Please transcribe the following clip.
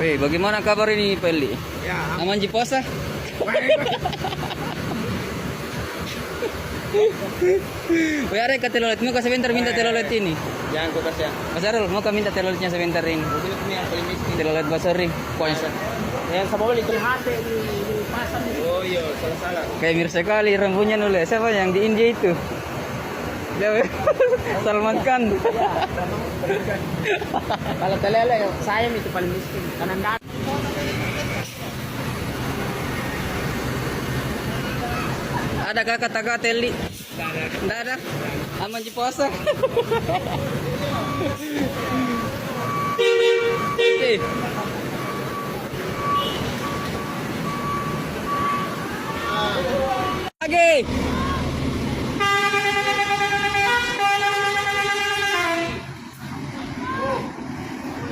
Weh, bagaimana kabar ini, Pak Eli? Ya, Aman di puasa? Weh, ada ke telolet. Mau ke sebentar minta telolet ini. jangan kau kasih ya. Mas Arul, mau ke minta teloletnya sebentar ini. Mobil itu yang paling miskin. Telolet basari. Points. Yang sama beli itu hati di pasar. Oh iya, salah-salah. Kayak mirip sekali rambutnya nulis. Siapa yang di India itu? Dia Salman Khan. Kalau telele saya itu paling miskin. Kanan dan Ada kata-kata teli? Tidak ada. Aman di puasa. Eh. Lagi.